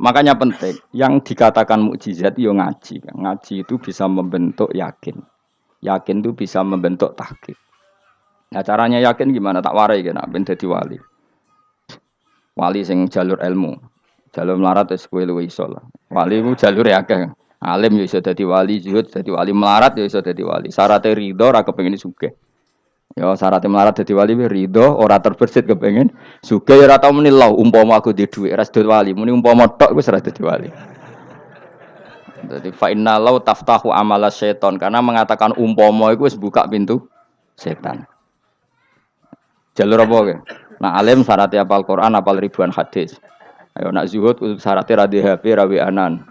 Makanya penting. Yang dikatakan mukjizat yo ngaji. Ngaji itu bisa membentuk yakin. Yakin itu bisa membentuk tahqiq. Nah caranya yakin gimana? Tak warai kena ben dadi wali. Wali sing jalur ilmu. Jalur melarat wis kowe luwih iso lah. Wali ku jalur akeh. Alim yo iso dadi wali, zuhud dadi wali, melarat yo iso dadi wali. Syaratnya ridho ora kepengin sugih. Ya syaratnya melarat dadi wali ridho ora terbersit kepengin sugih ya ora tau muni lho umpama aku di dhuwit ora dadi wali. Muni umpama tok wis ora dadi wali. Jadi fa inna law taftahu amala syaiton karena mengatakan umpama itu wis buka pintu setan. Jalur apa ke? Nah alim syaratnya hafal Quran, hafal ribuan hadis. Ayo nak zuhud syaratnya ra di HP, ra anan.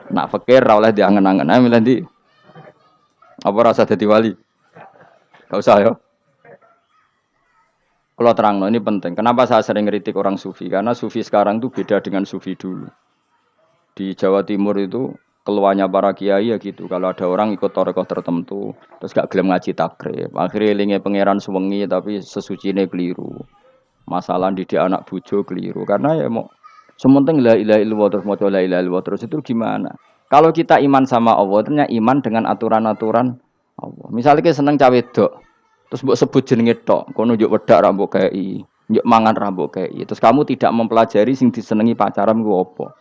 Nak fakir ra oleh diangen-angen. Ayo milih ndi? Apa rasa dadi wali? Enggak usah ya. Kalau terang ini penting. Kenapa saya sering kritik orang sufi? Karena sufi sekarang itu beda dengan sufi dulu. Di Jawa Timur itu keluarnya para kiai ya gitu. Kalau ada orang ikut torekoh tertentu, terus gak gelem ngaji takrib. Akhirnya elinge pangeran suwengi tapi sesucine keliru. Masalah didik anak bojo keliru. Karena ya mau sementing la ilaha illallah terus maca la ilaha illallah terus itu gimana? Kalau kita iman sama Allah, ternyata iman dengan aturan-aturan Allah. Misalnya kita seneng cawe wedok, terus mbok sebut jenenge tok, kono njuk wedak ra mbok kei, njuk mangan ra mbok kei. Terus kamu tidak mempelajari sing disenengi pacaran ku apa?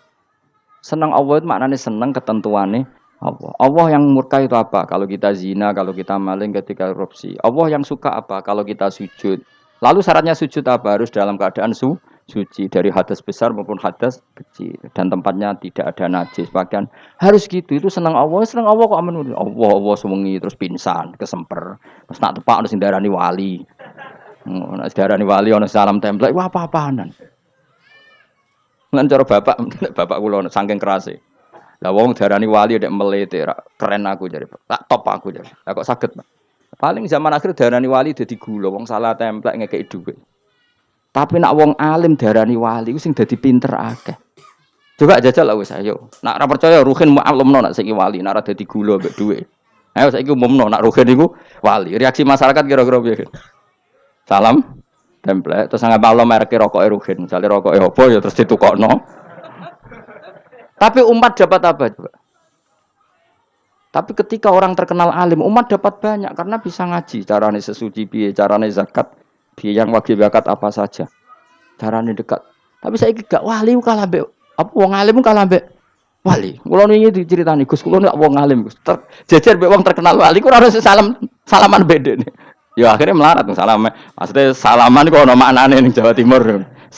Senang Allah itu maknanya senang ketentuannya Allah. Allah yang murka itu apa? Kalau kita zina, kalau kita maling, ketika korupsi. Allah yang suka apa? Kalau kita sujud. Lalu syaratnya sujud apa? Harus dalam keadaan suci dari hadas besar maupun hadas kecil dan tempatnya tidak ada najis. Bahkan harus gitu. Itu senang Allah kok aman. Allah sewengi terus pingsan, kesemper. Terus nak tepak ono sing darani wali. Ono darani wali ono salam template. Wah apa-apaanan. Lan cara bapak kula saking kerase. Lah wong darani wali nek melete keren aku jare. Tak top aku jare. Lah kok saged, Pak? Paling zaman akhir darani wali dadi gula, wong salah templek ngekeki dhuwit. Tapi nak wong alim darani wali ku sing dadi pinter akeh. Coba jajal lah wis ayo. Nak ora percaya Ruhin mu'allimno nak saiki wali, nak ora dadi gula mbek dhuwit. Ayo saiki umumno nak Ruhin iku wali. Reaksi masyarakat kira-kira piye? Salam template terus nggak malam merek rokok Ruhin, misalnya rokok apa ya terus ditukokno. Tapi umat dapat apa juga? Tapi ketika orang terkenal alim, umat dapat banyak karena bisa ngaji, carane sesuci piye, carane zakat, piye yang wajib zakat apa saja, carane dekat. Tapi saya gak wali kalah mbek apa wong alim kalah mbek wali. Kula niki diceritani Gus, kula nek wong alim Gus. Jejer mbek wong terkenal wali ku ora salaman bedene. Ya akhirnya melarat salam. Maksudnya salaman kok ono maknane ning Jawa Timur.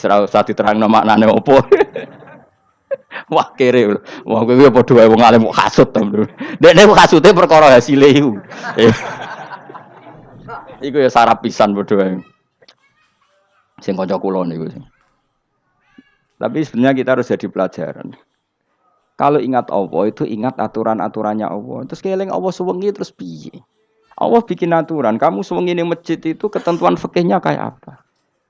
Ora usah diterangno maknane opo. Wah kere. Wah kowe padha wae wong alim kok kasut to. Dekne kasute perkara hasile iku. Iku ya sarap pisan padha wae. Sing kanca kula niku. Tapi sebenarnya kita harus jadi pelajaran. Kalau ingat Allah itu ingat aturan-aturannya Allah. Terus keling Allah suwengi terus piye? Allah bikin aturan, kamu sewengi ning masjid itu ketentuan fikihnya kayak apa?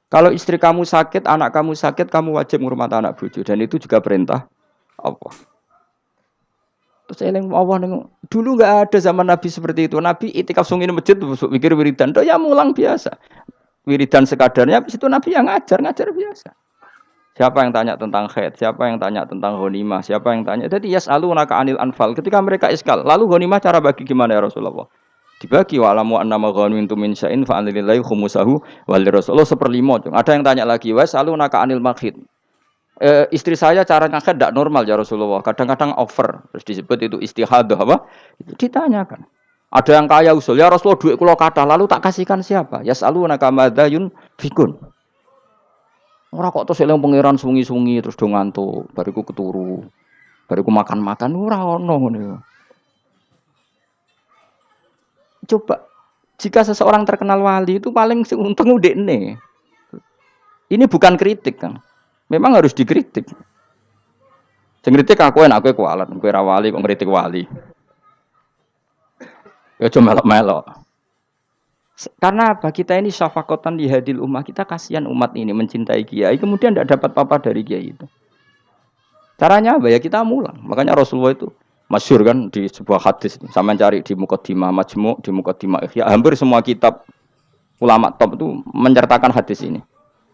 Kalau istri kamu sakit, anak kamu sakit, kamu wajib ngurmat anak bojo dan itu juga perintah Allah. Terus eling Allah dulu enggak ada zaman Nabi seperti itu. Nabi itikaf sewengi ning masjid mikir wiridan, ya mulang biasa. Wiridan sekadarnya habis itu Nabi yang ngajar biasa. Siapa yang tanya tentang haid, siapa yang tanya tentang ghanimah, siapa yang tanya. Jadi yas'alunaka 'anil anfal. Ketika mereka iskal, lalu ghanimah cara bagi gimana ya Rasulullah? Dibagi wa'lamu annama ghanimtum min syai'in fa anlillahi khumusahu wal rasulullah 1/5. Ada yang tanya lagi, "Wa salunaka 'anil makhid." Istri saya cara ngakad tidak normal ya Rasulullah. Kadang-kadang over. Terus disebut itu istihadah apa? Itu ditanyakan. Ada yang kaya usul, "Ya Rasulullah duit kula kathah, lalu tak kasihkan siapa?" Yasalunaka madzayun fikun. Ora kok terus eling pangeran sungi-sungi terus do ngantuk, bariku keturu. Bariku makan-makan ora ono ngene. Coba, jika seseorang terkenal wali itu paling untung udekne. Ini bukan kritik kan. Memang harus dikritik. Sing kritik aku enak kowe kualat, kowe ra wali kok ngritik wali. Ya cuma melok-melok. Karena apa? Kita ini syafaqatan li hadil ummah, kita kasihan umat ini mencintai kiai, kemudian tidak dapat apa-apa dari kiai itu. Caranya apa ya? Kita mulang. Makanya Rasulullah itu masyhur kan di sebuah hadis, sama cari di Muqaddimah Majmu', di Muqaddimah Ihya, hampir semua kitab ulama top itu menceritakan hadis ini.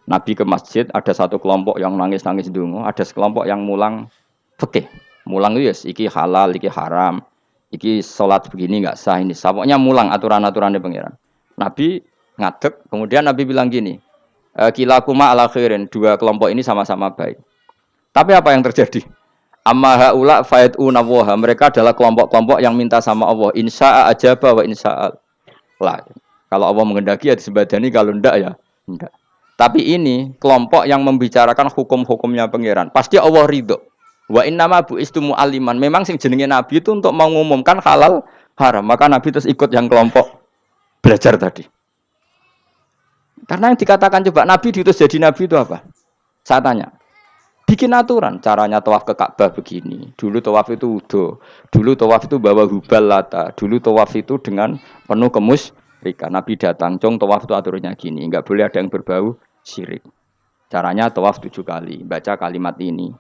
Nabi ke masjid, ada satu kelompok yang nangis-nangis ndonga, ada sekelompok yang mulang fikih. Mulang itu yes, iki halal, iki haram, iki sholat begini nggak sah ini. Pokoknya mulang aturan-aturannya pangeran. Nabi ngadeg, kemudian Nabi bilang gini, kilakuma ala khairin, dua kelompok ini sama-sama baik. Tapi apa yang terjadi? Amma haula fayatuna waha, mereka adalah kelompok-kelompok yang minta sama Allah, insya'a ajaba wa insya'al. Lah, kalau Allah menghendaki ya disembadani, kalau enggak ya enggak. Tapi ini kelompok yang membicarakan hukum-hukumnya pangeran. Pasti Allah ridho. Wa innama bu'istu mu'alliman. Memang sing jenenge Nabi itu untuk mengumumkan halal haram. Maka Nabi terus ikut yang kelompok belajar tadi. Karena yang dikatakan coba Nabi diutus jadi Nabi itu apa? Saya tanya. Bikin aturan. Caranya tawaf ke Ka'bah begini. Dulu tawaf itu wudu. Dulu tawaf itu bawa hubal lata. Dulu tawaf itu dengan penuh kemusyrikan. Nabi datang. Cong tawaf itu aturannya gini. Enggak boleh ada yang berbau syirik. Caranya tawaf 7 kali. Baca kalimat ini.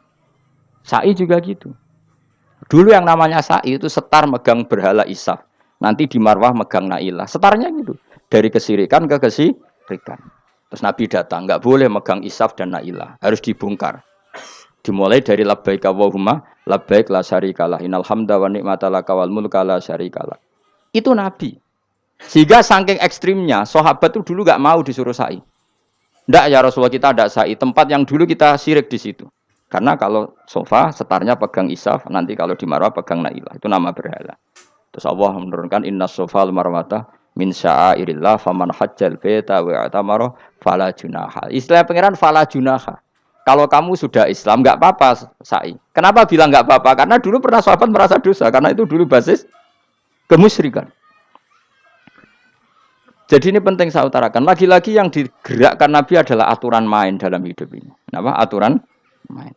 Sa'i juga gitu. Dulu yang namanya sa'i itu setar megang berhala Isaf. Nanti di Marwah megang Nailah. Setarnya gitu. Dari kesirikan ke kesirikan. Terus Nabi datang. Enggak boleh megang Isaf dan Nailah. Harus dibongkar. Dimulai dari labbaik Allahumma labbaik la syarikalah. Innal hamda wa ni'mata laka wal mulka la syarikalah. Itu Nabi. Sehingga saking ekstrimnya, sahabat itu dulu enggak mau disuruh sa'i. Enggak ya Rasulullah, kita ada sa'i. Tempat yang dulu kita syirik di situ. Karena kalau sofa setarnya pegang Isaf, nanti kalau di Marwah pegang Nailah. Itu nama berhala. Terus Allah menurunkan inna sofa al-marwata min sya'airillah faman hajjal baita wa i'tamara fala junaha. Istilah pangeran fala junaha. Kalau kamu sudah Islam enggak apa-apa sa'i. Kenapa bilang enggak apa-apa? Karena dulu pernah sahabat merasa dosa, karena itu dulu basis kemusyrikan. Jadi ini penting saya utarakan. Lagi-lagi yang digerakkan Nabi adalah aturan main dalam hidup ini. Apa? Aturan main.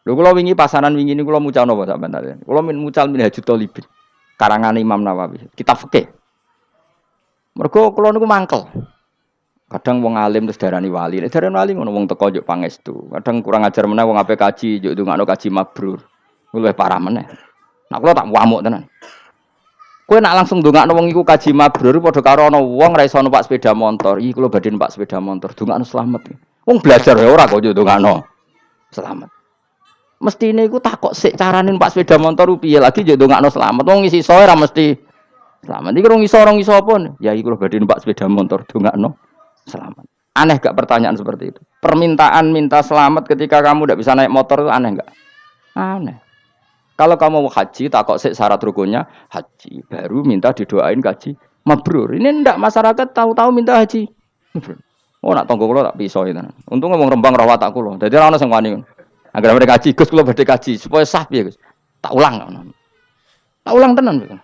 Lho kula wingi pasanan wingi niku kula mucal napa sampean tadi. Kula mucal Minhajut Thalibin. Karangan Imam Nawawi. Kitab fikih. Mergo kula niku mangkel. Kadang wong alim terus darani wali. Nek darani wali ngono wong teko njuk pangestu. Kadang kurang ajar meneh wong ape kaji njuk ndongakno kaji mabrur. Luwih parah meneh. Nah kula tak wamuk tenan. Kowe nak langsung ndongakno wong iku kaji mabrur padha karo ana wong ra iso numpak sepeda motor. Iki kula badhe numpak sepeda motor. Ndongakno slamet. Wong belajar ya ora kok njuk ndongakno selamat. Mestine iku takok sik carane numpak sepeda motor piye lagi njuk ndongakno selamat. Wong isi soe ra mesti selamat. Iki rong iso apa? Ya iki kula badhe numpak sepeda motor ndongakno selamat. Aneh gak pertanyaan seperti itu? Permintaan minta selamat ketika kamu tidak bisa naik motor itu aneh gak? Aneh. Kalau kamu mau haji, takok sik syarat rukunnya haji. Baru minta didoain haji mabrur. Ini ndak masyarakat tahu-tahu minta haji. Oh nak tonggo kula tak piso itu. Untung ngomong Rembang rawat tak kula. Dadi ora ono sing wani. Agar mereka haji, Gus kula badhe haji supaya sah piye Gus. Tak ulang. Tak ulang tenan.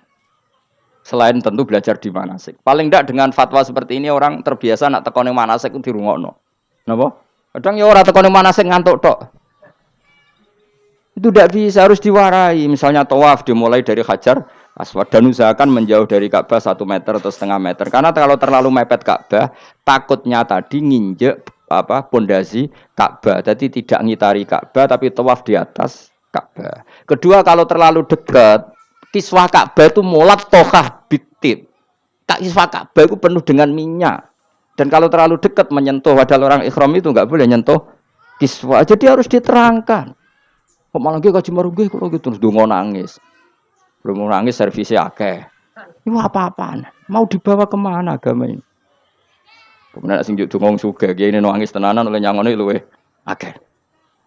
Selain tentu belajar di manasik. Paling tidak dengan fatwa seperti ini orang terbiasa nak tekone manasik ku dirungokno. Napa? Kadang ya ora tekone manasik ngantuk tok. Itu tidak bisa, harus diwarai. Misalnya tawaf dimulai dari Hajar Aswad dan usahakan menjauh dari Ka'bah 1 meter atau setengah meter. Karena kalau terlalu mepet Ka'bah, takutnya tadi nginjek pondasi Ka'bah. Jadi tidak ngitari Ka'bah tapi tawaf di atas Ka'bah. Kedua, kalau terlalu dekat kiswah Ka'bah itu mulat tohah bitit. Kiswah Ka'bah itu penuh dengan minyak. Dan kalau terlalu dekat menyentuh, padahal orang ikhram itu enggak boleh nyentuh kiswah. Jadi harus diterangkan. Kok malah nggih kaji marungge kok gitu terus donga nangis. Belum nangis servisnya akeh. Ini apa-apaan? Mau dibawa kemana agama ini? Kemudian sing juk donga sugih ini nangis tenanan oleh nyangone luweh akeh.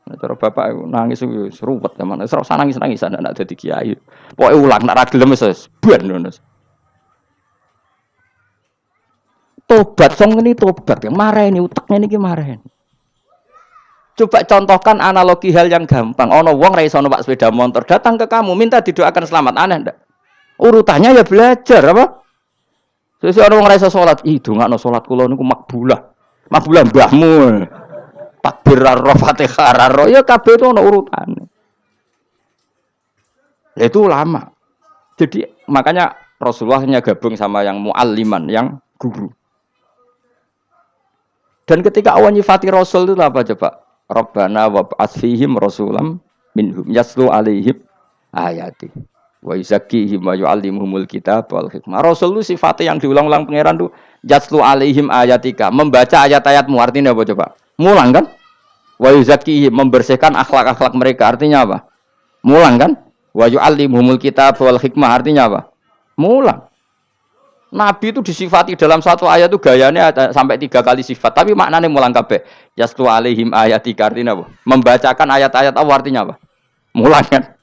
Nah, cara bapak nangis wis ruwet zaman. Wis ora usah nangis-nangisan anak dadi kiai. Pokoke ulang nek ra gelem wis ben ngono. Tobat song ini tobat. Mareni utekne niki mareni. Coba contohkan analogi hal yang gampang. Ono wong ra iso numpak sepeda motor datang ke kamu minta didoakan selamat, aneh ndak? Urutannya ya belajar apa? Sesuk ono wong ra iso salat, dongakno salat kula niku makbulah. Makbulah mbahmu. Takbir ar Fatihah ar ya kabeh itu ono urutane. Itu lama. Jadi makanya Rasulullah hanya gabung sama yang mualliman, yang guru. Dan ketika awan nyifati Rasul itu apa coba? Rabbana wab'ats fihim rasulam minhum yaslu alaihim ayati wa yuzakkihim wa yu'allimuhumul kitab wal hikmah. Rasul itu sifatnya yang diulang-ulang pangeran itu yaslu alaihim ayatika, membaca ayat-ayatmu. Artinya apa coba? Mulang kan? Wa yuzakkihim membersihkan akhlak-akhlak mereka. Artinya apa? Mulang kan? Wa yu'allimuhumul kitab wal hikmah. Artinya apa? Mulang. Nabi itu disifati dalam satu ayat itu gayanya ada sampai 3 kali sifat. Tapi maknanya mulang kabeh. Yaslu alaihim ayatika artinya apa? Membacakan ayat-ayat Allah artinya apa? Mulang kan?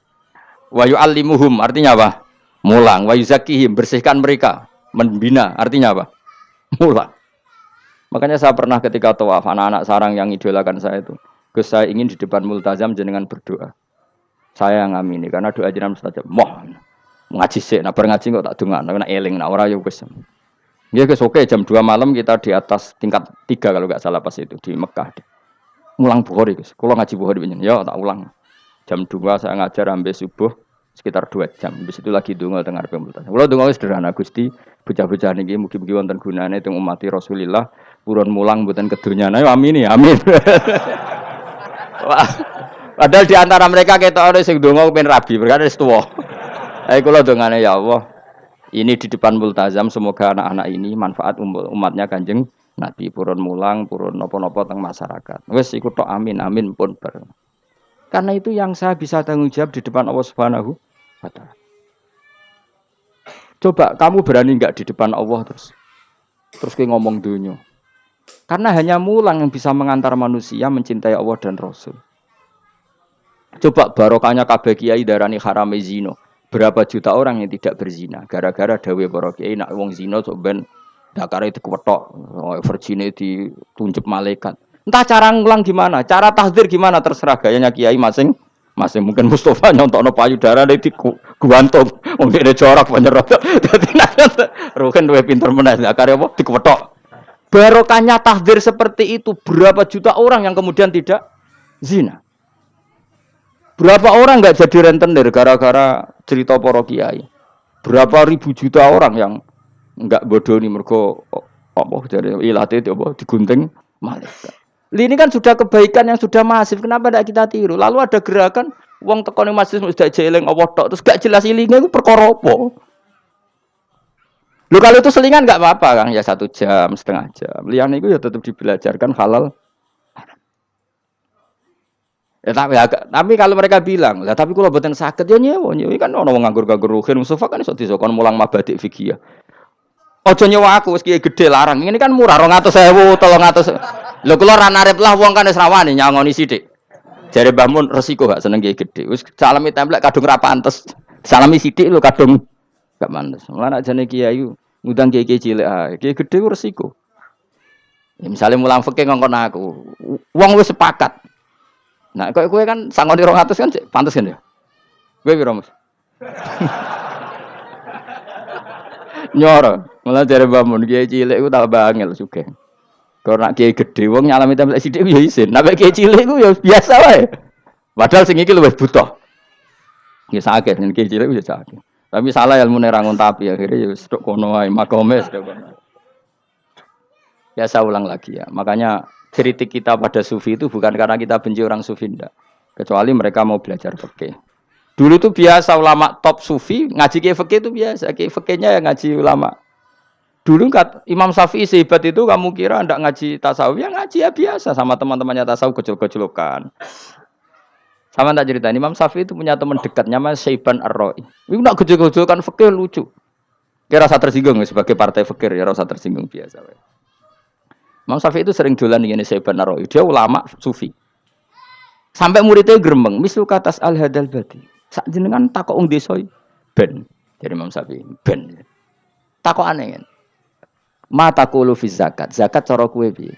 Wa yu'allimuhum artinya apa? Mulang. Wa yuzakkihim bersihkan mereka. Membina artinya apa? Mulang. Makanya saya pernah ketika tawaf anak-anak sarang yang idolakan saya itu, Gus saya ingin di depan multazam jenengan berdoa. Saya yang ngamini karena doa jenengan mustajab. Ngaji sik, nak ngaji kok tak dongakno, nak eling, nak ora ya wis. Ya guys, oke jam 2 malam kita di atas tingkat 3 kalau enggak salah pas itu di Mekah. Mulang Bukhari guys. Kalau ngaji Bukhari pinjen, ya tak ulang. Jam 2 saya ngajar sampai subuh sekitar 2 jam. Habis itu lagi donga teng arep multazam. Kula donga sederhana Gusti, bocah-bocah niki mugi-mugi wonten gunane teng umat Rasulillah, purun mulang mboten kedunyane. Amin ya, amin. Wah. Padahal di antara mereka ketok ana sing donga pengen rabi, berkata wis tuwa. Ayo kula dongane ya Allah. Ini di depan multazam semoga anak-anak ini manfaat umatnya Kanjeng Nabi purun mulang, purun napa-napa teng masyarakat. Wis iku tok amin amin pun bareng. Karena itu yang saya bisa tanggung jawab di depan Allah Subhanahu wa taala. Coba kamu berani enggak di depan Allah terus kayak ngomong dunia. Karena hanya mulang yang bisa mengantar manusia mencintai Allah dan Rasul. Coba barokahnya kabeh kiai darani harame zina. Berapa juta orang yang tidak berzina gara-gara dawe para kiai nak wong zina sok ben dakare dikwetok, virgine ditunjuk malaikat. Entah cara ngulang gimana, cara tahdzir gimana terserah gayanya kiai masing-masing. Mungkin Mustafa nyontokno payudara di guantung, wong dene corak penyerot. Dadi nek roken duwe pinter meneh dakare apa dikwetok. Barokahnya tahdzir seperti itu berapa juta orang yang kemudian tidak zina. Berapa orang enggak jadi rentenir gara-gara cerita para kiai? Berapa ribu juta orang yang enggak bodoni mergo apa jare ilate itu apa digunting malaikat. Ini kan sudah kebaikan yang sudah masif, kenapa tidak kita tiru? Lalu ada gerakan wong tekone masjid sudah jeling Allah tok terus gak jelas ilinge iku perkara apa? Lho kalau itu selingan enggak apa-apa Kang, ya 1 jam, setengah jam. Liyane iku ya tetap dibelajarkan halal. Ya, tapi kalau mereka bilang, lah tapi kalau boten sakit ya nyewa kan ono wong nganggur-nganggur ruhin Mustafa kan iso disokon mulang mabadik fikih. Aja nyewa aku wis kiye gedhe larang. Ini kan murah 200.000, 300. Lho kula ra narep lah wong kan wis rawani nyangoni sithik. Jare Mbah Mun resiko gak seneng kiye gedhe. Wis salami templek kadung ra pantes. Salami sithik lho kadung gak pantes. Mulane jane kiai ngundang kiai cilik ae. Kiai gedhe ku resiko. Ya misale mulang fikih ngongkon aku. Wong wis sepakat. Nah, kowe kan sangoni 200 kan pantes kan ya? Kowe piro, Mas? Nyoro, malah jare Mbah Mun kiai cilik ku tak bangel sugih. Karena kiai gedhe wong nyalami templek sithik ya isin. Nek kiai cilik ku ya biasa wae. Padahal sing iki luwih butuh. Ya sakit nek kiai cilik ya sakit. Tapi salah ilmune ra ngontapi akhirnya ya wis tok kono wae makome tok kono. Ya saya ulang lagi ya. Makanya kritik kita pada sufi itu bukan karena kita benci orang sufi enggak. Kecuali mereka mau belajar fikih. Dulu itu biasa ulama top sufi ngaji kiai fikih itu biasa. Kiai fikihnya yang ngaji ulama. Dulu kan Imam Syafi'i sehebat itu kamu kira enggak ngaji tasawuf? Ya ngaji ya biasa sama teman-temannya tasawuf kecil-kecilokan. Sama tak cerita Imam Syafi'i itu punya teman dekat namanya Syaiban Ar-Ra'i. Itu nak kecil-kecilokan fikih lucu. Kira rasa tersinggung sebagai partai fikih ya rasa tersinggung biasa. Imam Syafi'i itu sering dolan dengan Syaiban Ar-Ra'i. Dia ulama sufi. Sampai muridnya gremeng, mislu katas al-hadal badi. Sak jenengan takok wong desa ben. Dari Imam Syafi'i, ben. Takok aneh kan. Mata qulu fi zakat. Zakat cara kowe piye?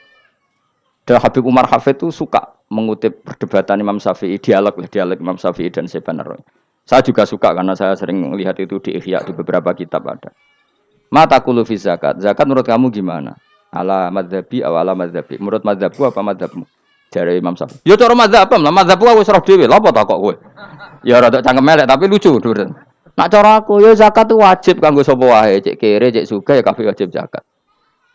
Dan Habib Umar Hafid itu suka mengutip perdebatan Imam Syafi'i, dialog Imam Syafi'i dan Syaiban Ar-Ra'i. Saya juga suka karena saya sering melihat itu di Ihya di beberapa kitab ada. Mata qulu fi zakat. Zakat menurut kamu gimana? Ala madzhabi aw ala madzhabi. Menurut madzhabku apa madzhabmu? Jare Imam Syafi'i. Ya cara madzhab lah, madzhabku wis roh dhewe. Lha apa tak kok kowe? Ya rada cangkem elek tapi lucu, Dur. Nak cara aku ya zakat itu wajib kanggo sapa wae, cek kere, cek sugih ya kabeh wajib zakat.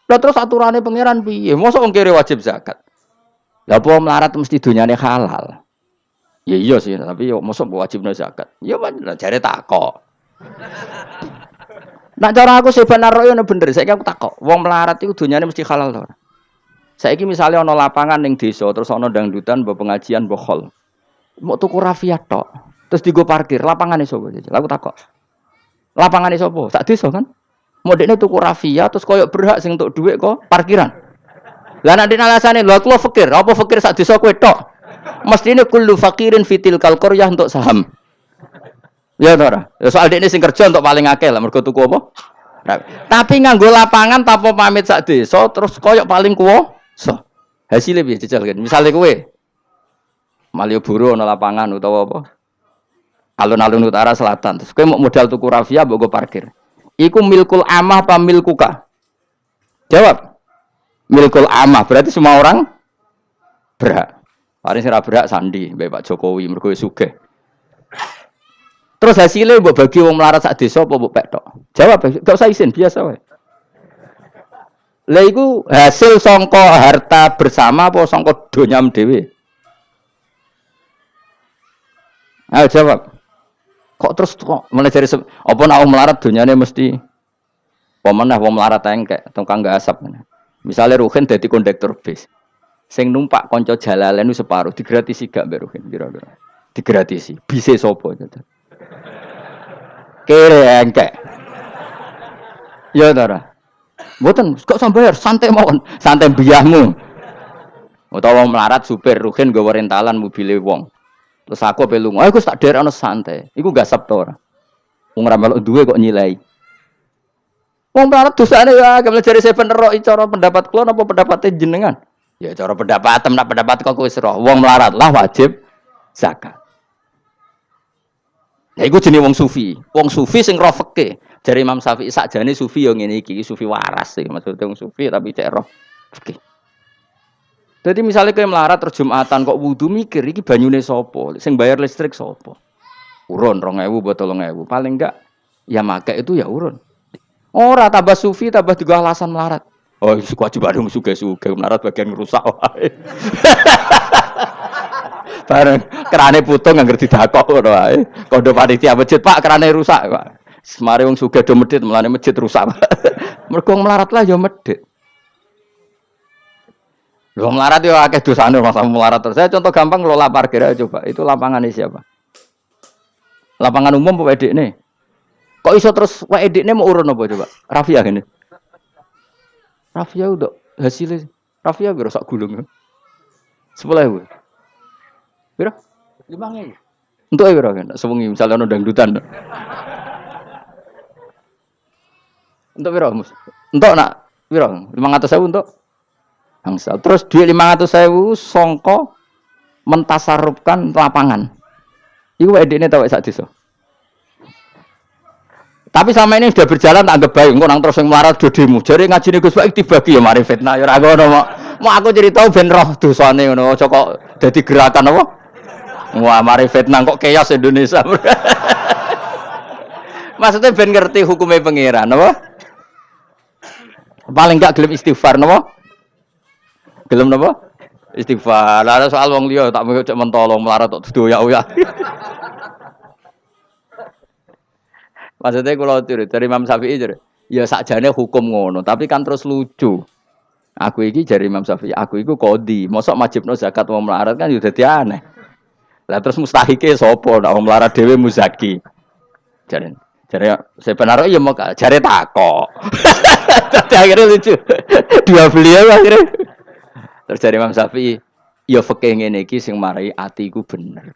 Lah terus aturane pangeran piye? Mosok wong kere wajib zakat. Lah apa melarat mesti dunyane halal. Ya iya sih, tapi yo mosok wajibno zakat. Ya jare takok. Nak cara aku Syaiban Ar-Ra'i ono bener, saiki aku takok. Wong melarat iku dunyane mesti halal to. Saiki misalnya ana lapangan ning desa terus ana dangdutan mbok pengajian mbok hol. Mau tuku rafia tok. Terus digo parkir, lapangane sapa? Aku takok. Lapangane sapa? Sak desa kan? Modekne tuku rafia terus koyo berhak sing entuk dhuwit kok parkiran. Lah nek alasane lho aku fakir, apa fakir sak desa kowe tok? Mestine kullu fakirin fitil kal qaryah untuk saham. Ya ta ora? Ya soal dekne sing kerja untuk paling akeh lah mergo tuku apa? Tapi nganggo lapangan tanpa pamit sak desa terus koyo paling kuwasa. Hasilnya piye jajal kan? Misale kowe Malioboro ana lapangan utawa apa? Alun-alun utara selatan. Terus kowe mau modal tuku rafia mbok go parkir. Iku milkul amah apa milkuka? Jawab. Milkul amah berarti semua orang berhak. Paling sing ora berhak sandi mbek Pak Jokowi mergo sugih. Terus hasilnya mbok bagi wong melarat sak desa apa mbok pek tok? Jawab, gak usah izin, biasa wae. Lah iku hasil sangka harta bersama apa sangka donyam dhewe? Ayo jawab. Kok terus kok mulai dari apa nak wong melarat donyane mesti pemenah wong melarat engkek tukang gak asap. Misalnya Ruhin dadi kondektur bis. Sing numpak kanca jalalen separuh digratisi gak mbek Ruhin kira-kira. Digratisi. Bise sapa gitu. Kere engkek. Ya ta. Mboten kok sambayar santai mawon, santai mbiyahmu. Utawa wong melarat supir Ruhin nggawa rentalan mobile wong. Terus aku ape lunga, aku tak derekno santai. Iku gak sabto ora. Wong ra melok duwe kok nyilai. Wong melarat dosane ya, kemel jare seven ero cara pendapat kula napa pendapate jenengan? Ya cara pendapat nak pendapat kok wis roh. Wong melarat lah wajib zakat. Nah iku jenenge wong sufi. Wong sufi sing roh fikih. Jare Imam Syafi'i sakjane sufi yo ngene iki, sufi waras iki maksudnya wong sufi tapi cek roh fikih. Jadi misalnya kayak melarat terus Jumatan kok wudu mikir iki banyune sapa? Sing bayar listrik sapa? Urun 2.000 botol 3.000. Paling enggak ya make itu ya urun. Ora tambah sufi tambah juga alasan melarat. Oh, kewajiban dong suge-suge melarat bagian ngerusak wae. Bareng kerane putung anggar didakok ngono wae. Kondo panitia masjid, Pak, kerane rusak, Pak. Semare wong sugih do medhit, mulane masjid rusak. Mergo melarat lah ya medhit. Lho melarat yo akeh dosane masa melarat terus. Saya contoh gampang ngelola parkir aja coba. Itu lapangannya siapa? Lapangan umum apa edekne? Kok iso terus wae edekne mau urun apa coba? Rafia gini. Rafia udah hasilnya. Rafia biro sak gulung. 10.000. Biro? 5.000. Untuk biro kan? Sewengi misalnya ono dangdutan. Untuk biro mus. Untuk nak biro 500.000 untuk bangsa. Terus duit 500.000 songko mentasarupkan lapangan. Iku edekne tau sak desa. Tapi sama ini sudah berjalan tak anggap baik. Engko nang terus sing melarat do demo. Jare ngajine Gus Baik dibagi ya mari fitnah ya ora ngono mau aku cerita ben roh dosane ngono. Aja kok dadi gerakan apa? Wah, mari fitnah kok chaos Indonesia. Maksudnya ben ngerti hukumnya pangeran apa? Paling enggak gelem istighfar napa? Gelem napa? Istighfar. Lah soal wong liya tak mau cek mentolo melarat tok doyak-oyak. Maksudnya kalau dari Imam Syafi'i ya sakjane hukum ngono, tapi kan terus lucu. Aku iki dari Imam Syafi'i, aku iku qadhi. Mosok wajibno zakat wong melarat kan ya dadi aneh. Lah terus mustahike sapa nek wong melarat dhewe muzaki. Jare sebenarnya ya mau jare takok. Dadi akhirnya lucu. Dua beliau akhirnya. Terus dari Imam Syafi'i, ya fikih ngene iki sing marai atiku bener.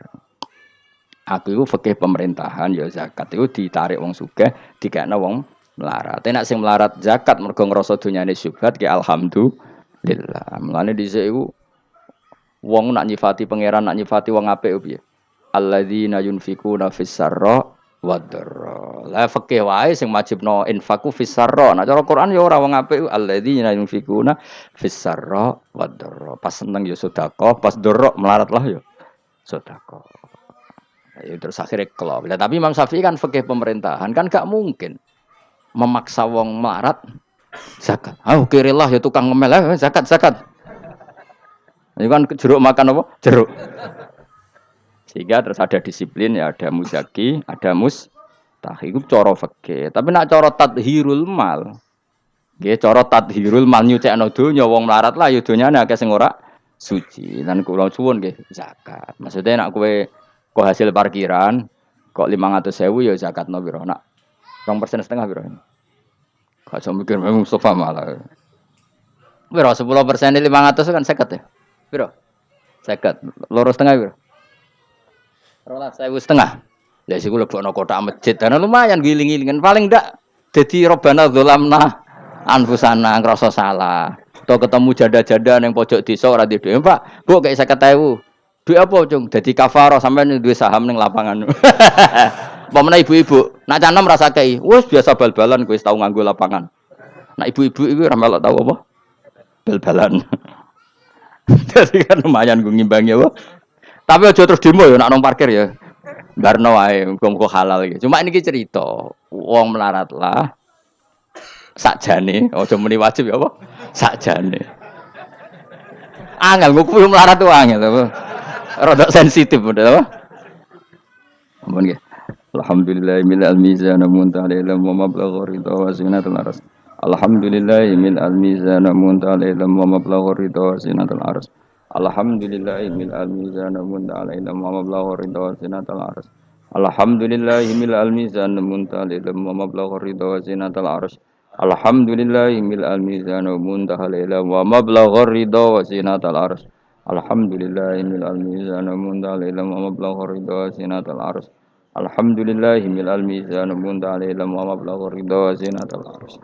Aku itu fikih pemerintahan ya zakat itu ditarik wong sugih dikekno wong melarat. Nek sing melarat zakat mergo ngrasa dunyane syubhat ki alhamdulillah. Mulane dhisik iku wong nak nyifati pangeran nak nyifati wong apik piye? Alladzina yunfikuna fis sarra wadh-dharra. Lah fikih wae sing wajibno infaku fis sarra. Nek cara Quran ya ora wong apik alladzina yunfikuna fis sarra wadh-dharra. Pas seneng ya sedekah, pas dorok melarat lah ya sedekah. Ya, terus akhirnya kelop. Tapi Imam Syafi'i kan fikih pemerintahan kan gak mungkin memaksa wong melarat zakat. Kirilah ya tukang ngemel zakat. Ini kan jeruk makan apa? Jeruk. Sehingga terus ada disiplin ya ada muzaki, ada mustahik cara fikih. Tapi nak cara tadhirul mal Nggih cara tadhirul mal nyucekno donya wong melarat lah ya donyane akeh sing ora suci. Lan kula suwun nggih zakat. Maksudnya nek kowe kok hasil parkiran kok 500.000 ya zakatno piro? Nak 2,5% piro? Gak usah mikir memang Mustafa malah. Piro 10% 500 kan 50 ya? Piro? 50. Loro setengah piro? 12.500. Lah sik kula lebokno kotak masjid. Karena lumayan giling-gilingan paling ndak dadi robana dzalamna anfusana ngrasa salah. Atau ketemu janda-janda yang pojok desa ora duwe dhuwit. Pak, Bu kayak 50.000. Duit apa, Cung? Dadi kafarah sampean duwe saham ning lapangan. Pamane ibu-ibu, nak canom rasa kei. Wes biasa bal-balan kowe wis tau nganggo lapangan. Nak ibu-ibu iku ora melok tau apa? Bal-balan. Jadi kan lumayan gue ngimbangi apa. Tapi aja terus demo ya nak nang parkir ya. Barno wae muga-muga halal iki. Cuma ini cerita, wong melarat lah sakjane, aja muni wajib ya apa? Sakjane. Angel nguku melarat tuh angel apa? Rada sensitif bener apa? Ampun nggih. Alhamdulillah mil al-mizan muntal ilm wa mablagh ridha wa zinatul aras. Alhamdulillah mil al-mizan muntal ilm wa mablagh ridha wa zinatul aras. Alhamdulillah mil al-mizan muntal ilm wa mablagh ridha wa zinatul aras. Alhamdulillah mil al-mizan muntal ilm wa mablagh ridha wa zinatul aras. Alhamdulillah mil al-mizan muntal ilm wa mablagh ridha wa zinatul aras. Alhamdulillah mil al-mizan muntal ilm wa mablagh ridha wa zinatul aras. Alhamdulillah mil al-mizan muntal ilm wa mablagh ridha wa zinatul aras.